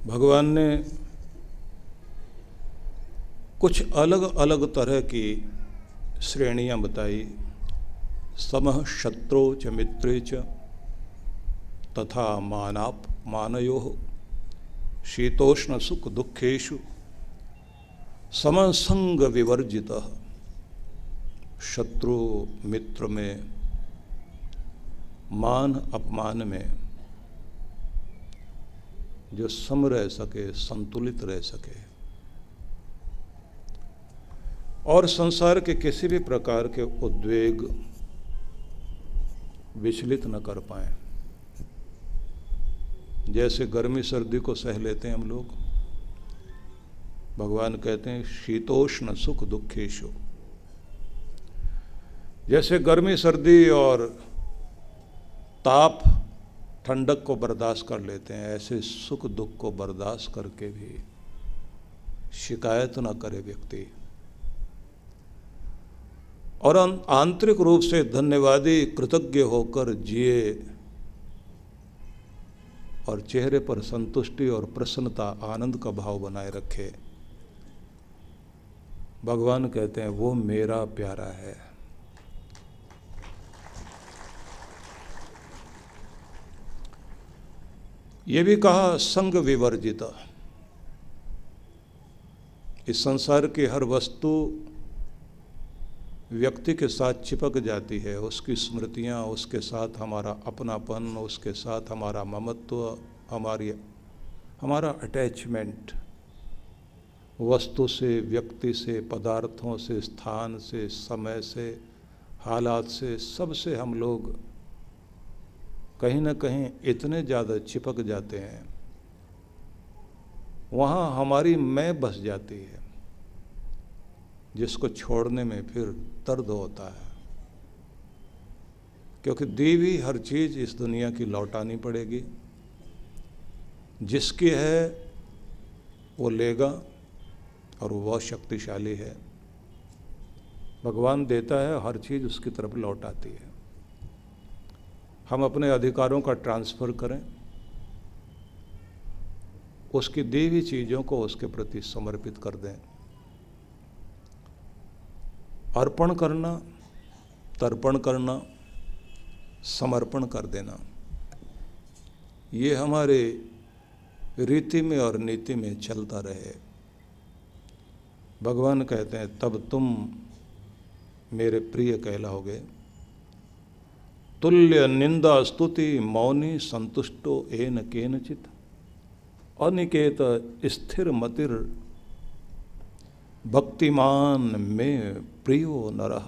भगवान ने कुछ अलग अलग तरह की श्रेणियां बताई। समः शत्रु च मित्रे च तथा मानाप मानयोः शीतोष्ण सुख दुखेषु समसंग विवर्जितः। शत्रु मित्र में, मान अपमान में जो सम रह सके, संतुलित रह सके और संसार के किसी भी प्रकार के उद्वेग विचलित न कर पाए। जैसे गर्मी सर्दी को सह लेते हैं हम लोग, भगवान कहते हैं शीतोष्ण सुख दुखेषु। जैसे गर्मी सर्दी और ताप ठंडक को बर्दाश्त कर लेते हैं, ऐसे सुख दुख को बर्दाश्त करके भी शिकायत न करे व्यक्ति और आंतरिक रूप से धन्यवादी कृतज्ञ होकर जिए और चेहरे पर संतुष्टि और प्रसन्नता आनंद का भाव बनाए रखे। भगवान कहते हैं वो मेरा प्यारा है। ये भी कहा संग विवर्जित। इस संसार की हर वस्तु व्यक्ति के साथ चिपक जाती है, उसकी स्मृतियाँ, उसके साथ हमारा अपनापन, उसके साथ हमारा ममत्व, हमारा अटैचमेंट वस्तु से, व्यक्ति से, पदार्थों से, स्थान से, समय से, हालात से, सब से हम लोग कहीं ना कहीं इतने ज़्यादा चिपक जाते हैं, वहाँ हमारी मैं बस जाती है, जिसको छोड़ने में फिर दर्द होता है। क्योंकि दी हुई हर चीज़ इस दुनिया की लौटानी पड़ेगी। जिसकी है वो लेगा और वो बहुत शक्तिशाली है। भगवान देता है, हर चीज़ उसकी तरफ लौट आती है। हम अपने अधिकारों का ट्रांसफ़र करें, उसकी दी हुई चीज़ों को उसके प्रति समर्पित कर दें। अर्पण करना, तर्पण करना, समर्पण कर देना, ये हमारे रीति में और नीति में चलता रहे। भगवान कहते हैं तब तुम मेरे प्रिय कहलाओगे। तुल्य निंदा स्तुति मौनी संतुष्टो एन केनचित अनिकेत स्थिर मतिर भक्तिमान में प्रियो नरः।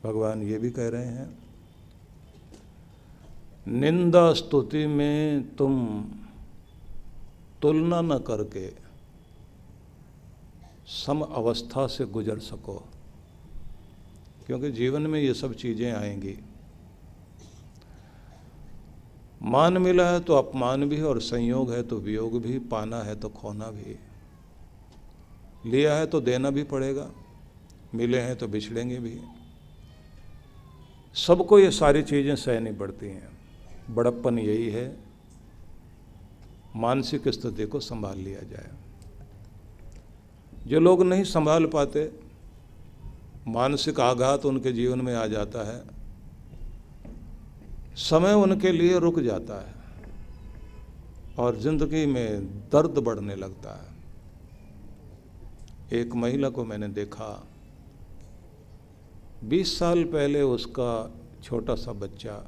भगवान ये भी कह रहे हैं निंदा स्तुति में तुम तुलना न करके सम अवस्था से गुजर सको, क्योंकि जीवन में ये सब चीज़ें आएंगी। मान मिला है तो अपमान भी, और संयोग है तो वियोग भी, पाना है तो खोना भी, लिया है तो देना भी पड़ेगा, मिले हैं तो बिछड़ेंगे भी। सबको ये सारी चीज़ें सहनी पड़ती हैं। बड़प्पन यही है, मानसिक स्थिति को संभाल लिया जाए। जो लोग नहीं संभाल पाते, मानसिक आघात उनके जीवन में आ जाता है, समय उनके लिए रुक जाता है और जिंदगी में दर्द बढ़ने लगता है। एक महिला को मैंने देखा, 20 साल पहले उसका छोटा सा बच्चा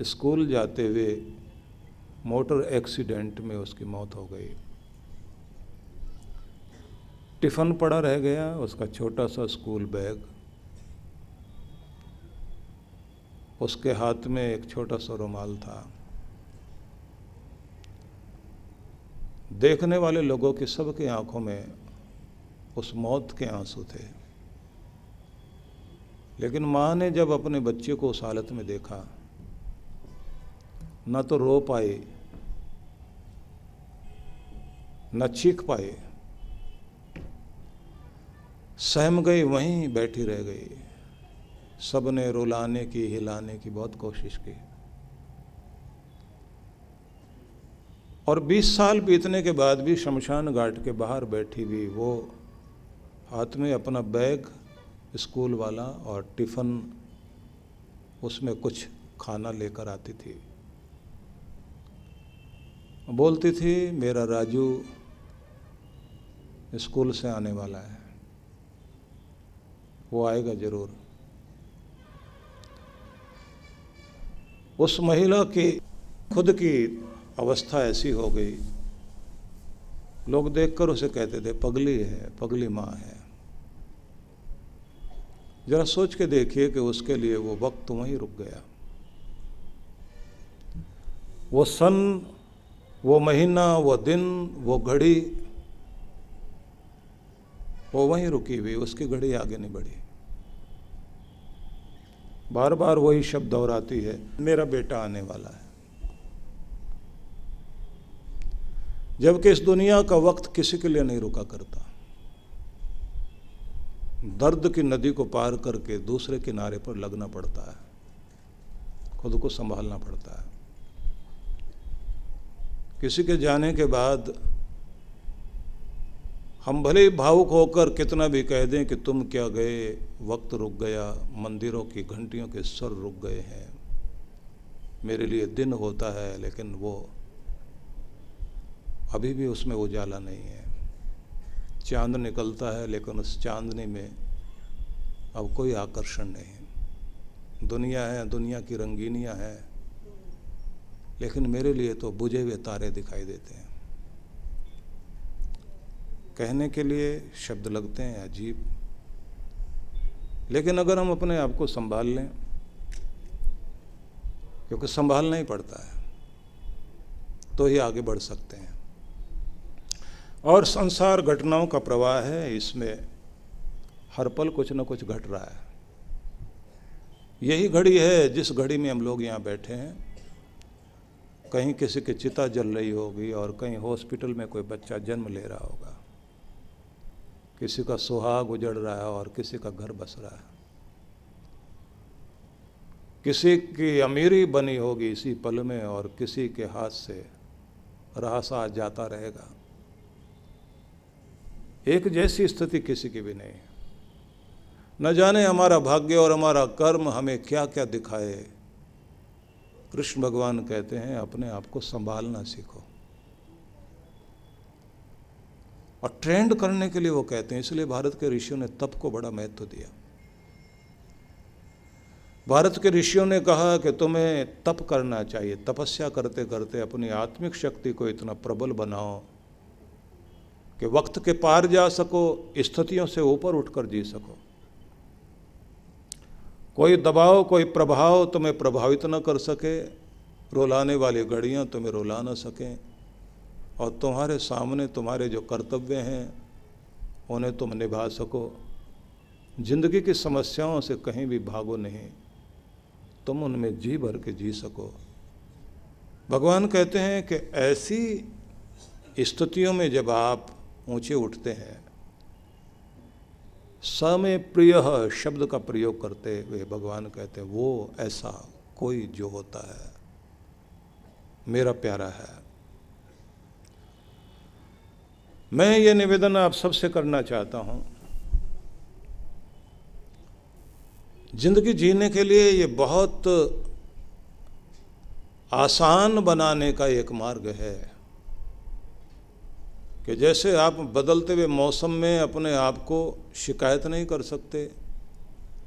स्कूल जाते हुए मोटर एक्सीडेंट में उसकी मौत हो गई। टिफ़िन पड़ा रह गया, उसका छोटा सा स्कूल बैग, उसके हाथ में एक छोटा सा रुमाल था। देखने वाले लोगों की सबकी आंखों में उस मौत के आंसू थे, लेकिन माँ ने जब अपने बच्चे को उस हालत में देखा, न तो रो पाई, न चीख पाई, सहम गई, वहीं बैठी रह गई। सबने रुलाने की, हिलाने की बहुत कोशिश की। और 20 साल बीतने के बाद भी शमशान घाट के बाहर बैठी हुई वो हाथ में अपना बैग स्कूल वाला और टिफ़िन, उसमें कुछ खाना लेकर आती थी। बोलती थी मेरा राजू स्कूल से आने वाला है, वो आएगा ज़रूर। उस महिला की खुद की अवस्था ऐसी हो गई, लोग देखकर उसे कहते थे पगली है, पगली माँ है। जरा सोच के देखिए कि उसके लिए वो वक्त वहीं रुक गया, वो सन, वो महीना, वो दिन, वो घड़ी, वो वहीं रुकी हुई, उसकी घड़ी आगे नहीं बढ़ी। बार बार वही शब्द दोहराती है, मेरा बेटा आने वाला है। जबकि इस दुनिया का वक्त किसी के लिए नहीं रुका करता। दर्द की नदी को पार करके दूसरे किनारे पर लगना पड़ता है, खुद को संभालना पड़ता है। किसी के जाने के बाद हम भले ही भावुक होकर कितना भी कह दें कि तुम क्या गए, वक्त रुक गया, मंदिरों की घंटियों के स्वर रुक गए हैं, मेरे लिए दिन होता है लेकिन वो अभी भी उसमें उजाला नहीं है। चांद निकलता है लेकिन उस चांदनी में अब कोई आकर्षण नहीं है। दुनिया है, दुनिया की रंगीनियां हैं, लेकिन मेरे लिए तो बुझे हुए तारे दिखाई देते हैं। कहने के लिए शब्द लगते हैं अजीब, लेकिन अगर हम अपने आप को संभाल लें, क्योंकि संभालना ही पड़ता है, तो ही आगे बढ़ सकते हैं। और संसार घटनाओं का प्रवाह है, इसमें हर पल कुछ न कुछ घट रहा है। यही घड़ी है जिस घड़ी में हम लोग यहाँ बैठे हैं। कहीं किसी की चिता जल रही होगी और कहीं हॉस्पिटल में कोई बच्चा जन्म ले रहा होगा, किसी का सुहाग उजड़ रहा है और किसी का घर बस रहा है, किसी की अमीरी बनी होगी इसी पल में और किसी के हाथ से रासा जाता रहेगा। एक जैसी स्थिति किसी की भी नहीं। न जाने हमारा भाग्य और हमारा कर्म हमें क्या क्या दिखाए। कृष्ण भगवान कहते हैं अपने आप को संभालना सीखो, और ट्रेंड करने के लिए वो कहते हैं। इसलिए भारत के ऋषियों ने तप को बड़ा महत्व दिया। भारत के ऋषियों ने कहा कि तुम्हें तप करना चाहिए, तपस्या करते करते अपनी आत्मिक शक्ति को इतना प्रबल बनाओ कि वक्त के पार जा सको, स्थितियों से ऊपर उठकर जी सको। कोई दबाव, कोई प्रभाव तुम्हें प्रभावित न कर सके, रुलाने वाली घड़ियां तुम्हें रुला न सकें, और तुम्हारे सामने तुम्हारे जो कर्तव्य हैं उन्हें तुम निभा सको। जिंदगी की समस्याओं से कहीं भी भागो नहीं, तुम उनमें जी भर के जी सको। भगवान कहते हैं कि ऐसी स्थितियों में जब आप ऊंचे उठते हैं, स में प्रिय शब्द का प्रयोग करते हुए भगवान कहते हैं वो ऐसा कोई जो होता है मेरा प्यारा है। मैं ये निवेदन आप सबसे करना चाहता हूं, जिंदगी जीने के लिए ये बहुत आसान बनाने का एक मार्ग है कि जैसे आप बदलते हुए मौसम में अपने आप को शिकायत नहीं कर सकते,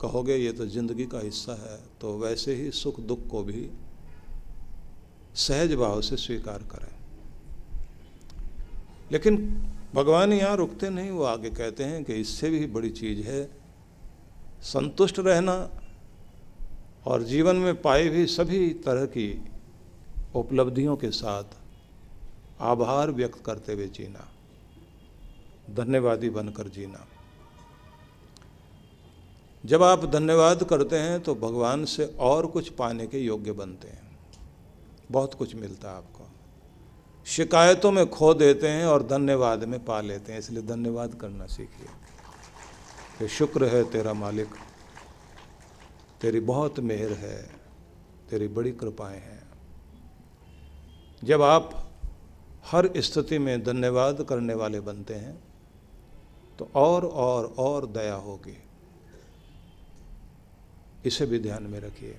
कहोगे ये तो ज़िंदगी का हिस्सा है, तो वैसे ही सुख दुख को भी सहज भाव से स्वीकार करें। लेकिन भगवान यहाँ रुकते नहीं, वो आगे कहते हैं कि इससे भी बड़ी चीज़ है संतुष्ट रहना और जीवन में पाई हुई सभी तरह की उपलब्धियों के साथ आभार व्यक्त करते हुए जीना, धन्यवादी बनकर जीना। जब आप धन्यवाद करते हैं तो भगवान से और कुछ पाने के योग्य बनते हैं, बहुत कुछ मिलता है आपको। शिकायतों में खो देते हैं और धन्यवाद में पा लेते हैं। इसलिए धन्यवाद करना सीखिए कि शुक्र है तेरा मालिक, तेरी बहुत मेहर है, तेरी बड़ी कृपाएं हैं। जब आप हर स्थिति में धन्यवाद करने वाले बनते हैं तो और दया होगी। इसे भी ध्यान में रखिए।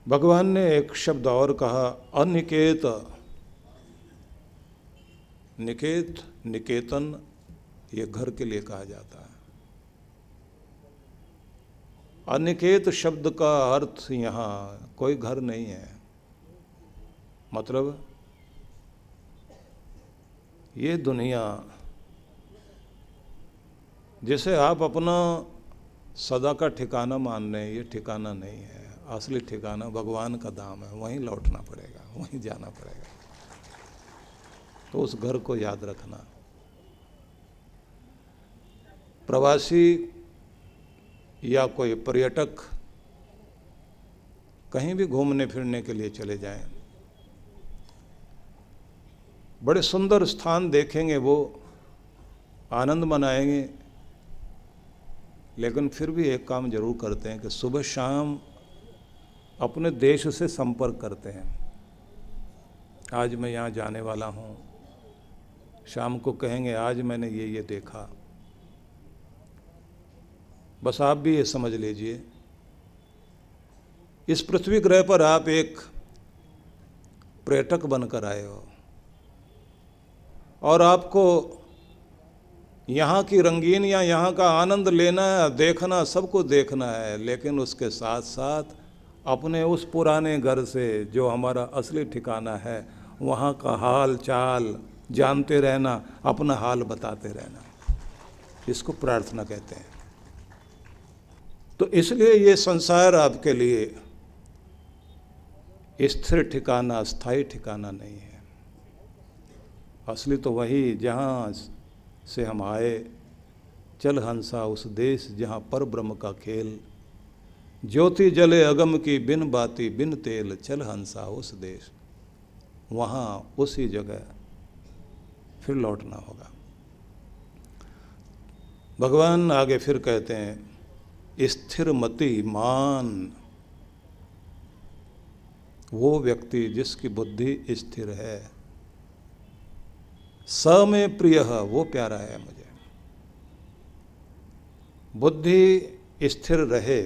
भगवान ने एक शब्द और कहा, अनिकेत। निकेत, निकेतन, ये घर के लिए कहा जाता है। अनिकेत शब्द का अर्थ यहाँ कोई घर नहीं है, मतलब ये दुनिया जिसे आप अपना सदा का ठिकाना मान रहे हैं, ये ठिकाना नहीं है। असली ठिकाना भगवान का धाम है, वहीं लौटना पड़ेगा, वहीं जाना पड़ेगा। तो उस घर को याद रखना। प्रवासी या कोई पर्यटक कहीं भी घूमने फिरने के लिए चले जाएं, बड़े सुंदर स्थान देखेंगे, वो आनंद मनाएंगे, लेकिन फिर भी एक काम जरूर करते हैं कि सुबह शाम अपने देश से संपर्क करते हैं। आज मैं यहाँ जाने वाला हूँ, शाम को कहेंगे आज मैंने ये देखा। बस आप भी ये समझ लीजिए, इस पृथ्वी ग्रह पर आप एक पर्यटक बनकर आए हो और आपको यहाँ की रंगीन या यहाँ का आनंद लेना है, देखना, सबको देखना है, लेकिन उसके साथ साथ अपने उस पुराने घर से जो हमारा असली ठिकाना है वहाँ का हाल चाल जानते रहना, अपना हाल बताते रहना, इसको प्रार्थना कहते हैं। तो इसलिए ये संसार आपके लिए स्थिर ठिकाना, स्थायी ठिकाना नहीं है। असली तो वही जहाँ से हम आए, चल हंसा उस देश जहाँ पर ब्रह्म का खेल, ज्योति जले अगम की बिन बाती बिन तेल, चल हंसा उस देश, वहाँ उसी जगह फिर लौटना होगा। भगवान आगे फिर कहते हैं, स्थिर मति मान, वो व्यक्ति जिसकी बुद्धि स्थिर है, स में प्रिय, वो प्यारा है मुझे। बुद्धि स्थिर रहे,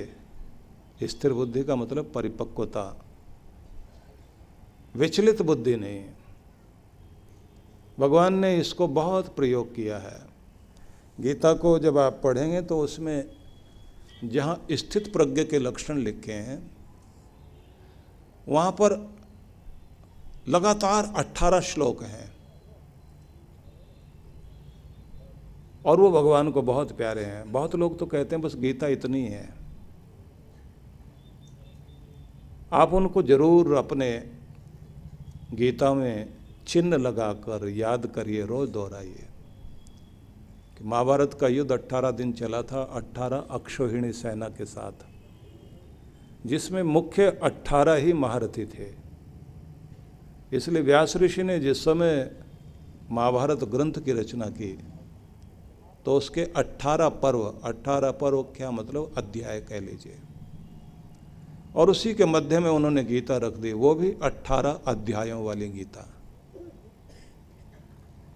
स्थिर बुद्धि का मतलब परिपक्वता, विचलित बुद्धि नहीं। भगवान ने इसको बहुत प्रयोग किया है। गीता को जब आप पढ़ेंगे तो उसमें जहाँ स्थित प्रज्ञ के लक्षण लिखे हैं, वहाँ पर लगातार 18 श्लोक हैं और वो भगवान को बहुत प्यारे हैं। बहुत लोग तो कहते हैं बस गीता इतनी है। आप उनको जरूर अपने गीता में चिन्ह लगाकर याद करिए, रोज दोहराइए कि महाभारत का युद्ध 18 दिन चला था, 18 अक्षौहिणी सेना के साथ, जिसमें मुख्य 18 ही महारथी थे। इसलिए व्यास ऋषि ने जिस समय महाभारत ग्रंथ की रचना की तो उसके 18 पर्व क्या मतलब अध्याय कह लीजिए, और उसी के मध्य में उन्होंने गीता रख दी, वो भी 18 अध्यायों वाली गीता।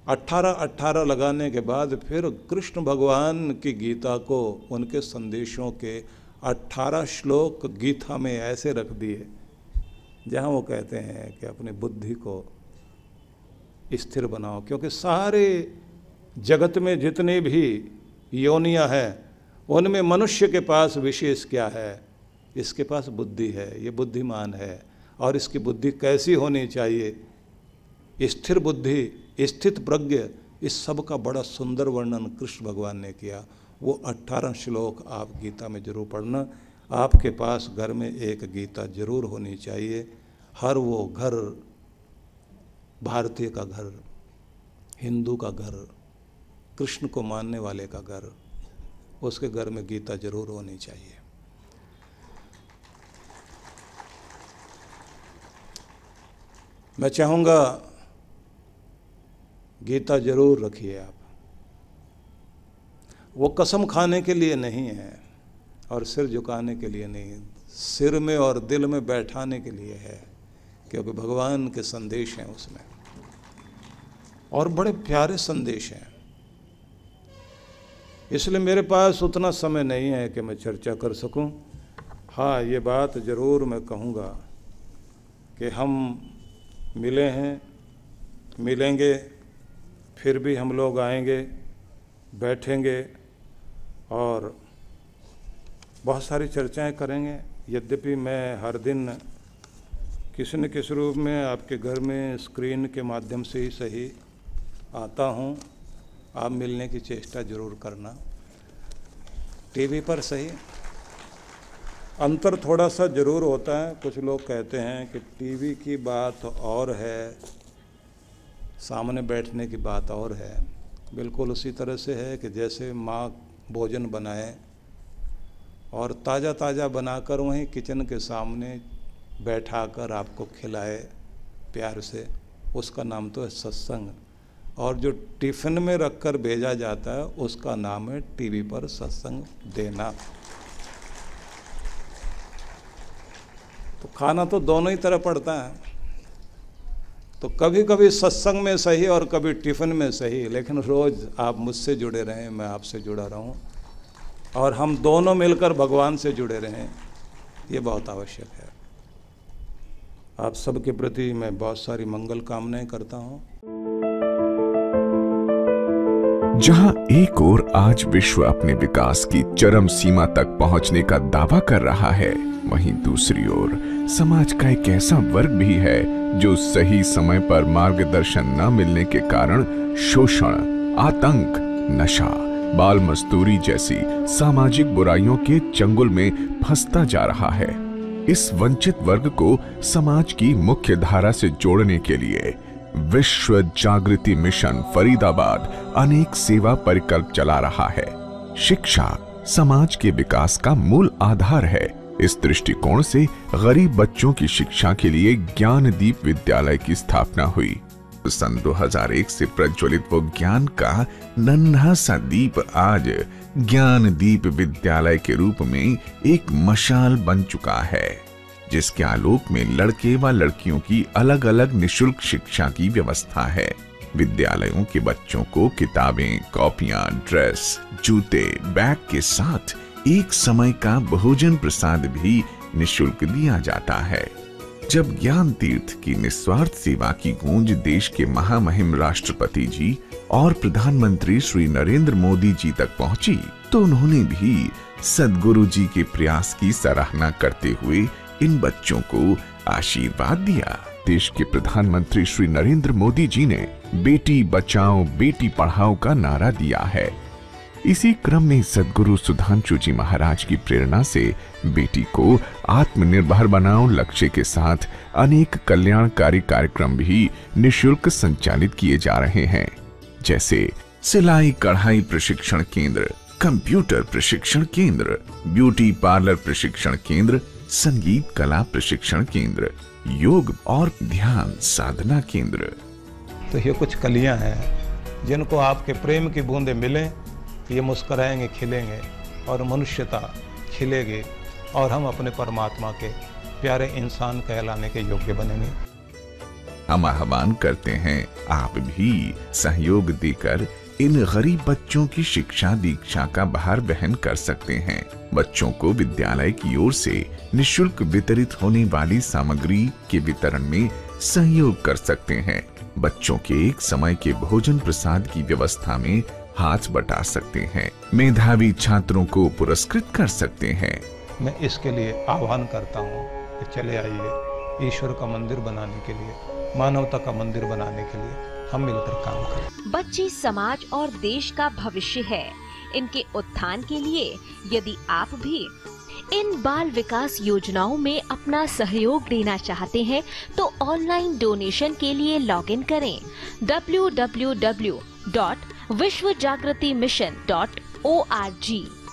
18 लगाने के बाद फिर कृष्ण भगवान की गीता को, उनके संदेशों के 18 श्लोक गीता में ऐसे रख दिए जहाँ वो कहते हैं कि अपनी बुद्धि को स्थिर बनाओ, क्योंकि सारे जगत में जितनी भी योनियां हैं उनमें मनुष्य के पास विशेष क्या है, इसके पास बुद्धि है, ये बुद्धिमान है। और इसकी बुद्धि कैसी होनी चाहिए, स्थिर बुद्धि, स्थित प्रज्ञ, इस सब का बड़ा सुंदर वर्णन कृष्ण भगवान ने किया। वो 18 श्लोक आप गीता में जरूर पढ़ना। आपके पास घर में एक गीता जरूर होनी चाहिए। हर वो घर, भारतीय का घर, हिंदू का घर, कृष्ण को मानने वाले का घर, उसके घर में गीता जरूर होनी चाहिए। मैं चाहूँगा गीता जरूर रखिए आप। वो कसम खाने के लिए नहीं है और सिर झुकाने के लिए नहीं, सिर में और दिल में बैठाने के लिए है क्योंकि भगवान के संदेश हैं उसमें और बड़े प्यारे संदेश हैं। इसलिए मेरे पास उतना समय नहीं है कि मैं चर्चा कर सकूं। हाँ, ये बात ज़रूर मैं कहूँगा कि हम मिले हैं, मिलेंगे, फिर भी हम लोग आएंगे, बैठेंगे और बहुत सारी चर्चाएं करेंगे। यद्यपि मैं हर दिन किसी न किसी रूप में आपके घर में स्क्रीन के माध्यम से ही सही आता हूँ, आप मिलने की चेष्टा ज़रूर करना। टीवी पर सही अंतर थोड़ा सा ज़रूर होता है। कुछ लोग कहते हैं कि टीवी की बात और है, सामने बैठने की बात और है। बिल्कुल उसी तरह से है कि जैसे माँ भोजन बनाए और ताज़ा ताज़ा बनाकर वहीं किचन के सामने बैठाकर आपको खिलाए प्यार से, उसका नाम तो है सत्संग। और जो टिफ़िन में रखकर भेजा जाता है उसका नाम है टीवी पर सत्संग देना। तो खाना तो दोनों ही तरह पड़ता है। तो कभी कभी सत्संग में सही और कभी टिफ़िन में सही, लेकिन रोज़ आप मुझसे जुड़े रहें, मैं आपसे जुड़ा रहूं और हम दोनों मिलकर भगवान से जुड़े रहें, ये बहुत आवश्यक है। आप सबके प्रति मैं बहुत सारी मंगल कामनाएं करता हूं। जहां एक ओर आज विश्व अपने विकास की चरम सीमा तक पहुंचने का दावा कर रहा है, वहीं दूसरी ओर समाज का एक ऐसा वर्ग भी है जो सही समय पर मार्गदर्शन न मिलने के कारण शोषण, आतंक, नशा, बाल मजदूरी जैसी सामाजिक बुराइयों के चंगुल में फंसता जा रहा है। इस वंचित वर्ग को समाज की मुख्य धारा से जोड़ने के लिए विश्व जागृति मिशन फरीदाबाद अनेक सेवा परिकल्प चला रहा है। शिक्षा समाज के विकास का मूल आधार है। इस दृष्टिकोण से गरीब बच्चों की शिक्षा के लिए ज्ञानदीप विद्यालय की स्थापना हुई। सन 2001 से प्रज्वलित वो ज्ञान का नन्हा सा दीप आज ज्ञानदीप विद्यालय के रूप में एक मशाल बन चुका है, जिसके आलोक में लड़के व लड़कियों की अलग अलग निशुल्क शिक्षा की व्यवस्था है। विद्यालयों के बच्चों को किताबें, कॉपियां, ड्रेस, जूते, बैग के साथ एक समय का भोजन प्रसाद भी निशुल्क दिया जाता है। जब ज्ञान तीर्थ की निस्वार्थ सेवा की गूंज देश के महामहिम राष्ट्रपति जी और प्रधानमंत्री श्री नरेंद्र मोदी जी तक पहुंची, तो उन्होंने भी सद्गुरु जी के प्रयास की सराहना करते हुए इन बच्चों को आशीर्वाद दिया। देश के प्रधानमंत्री श्री नरेंद्र मोदी जी ने बेटी बचाओ बेटी पढ़ाओ का नारा दिया है। इसी क्रम में सद्गुरु सुधांशु जी महाराज की प्रेरणा से बेटी को आत्मनिर्भर बनाओ लक्ष्य के साथ अनेक कल्याणकारी कार्यक्रम भी निशुल्क संचालित किए जा रहे हैं, जैसे सिलाई कढ़ाई प्रशिक्षण केंद्र, कंप्यूटर प्रशिक्षण केंद्र, ब्यूटी पार्लर प्रशिक्षण केंद्र, संगीत कला प्रशिक्षण केंद्र, योग और ध्यान साधना केंद्र। तो ये कुछ कलियां हैं जिनको आपके प्रेम की बूंदें मिलें, ये मुस्कुराएंगे, खिलेंगे और मनुष्यता खिलेगी और हम अपने परमात्मा के प्यारे इंसान कहलाने के योग्य बनेंगे। हम आह्वान करते हैं, आप भी सहयोग देकर इन गरीब बच्चों की शिक्षा दीक्षा का भार वहन कर सकते हैं। बच्चों को विद्यालय की ओर से निशुल्क वितरित होने वाली सामग्री के वितरण में सहयोग कर सकते हैं। बच्चों के एक समय के भोजन प्रसाद की व्यवस्था में हाथ बटा सकते हैं। मेधावी छात्रों को पुरस्कृत कर सकते हैं। मैं इसके लिए आह्वान करता हूँ कि चले आइए, ईश्वर का मंदिर बनाने के लिए, मानवता का मंदिर बनाने के लिए हम मिलकर काम करें। बच्चे समाज और देश का भविष्य है। इनके उत्थान के लिए यदि आप भी इन बाल विकास योजनाओं में अपना सहयोग देना चाहते हैं, तो ऑनलाइन डोनेशन के लिए लॉगिन करें www.vishwajagritimission.org।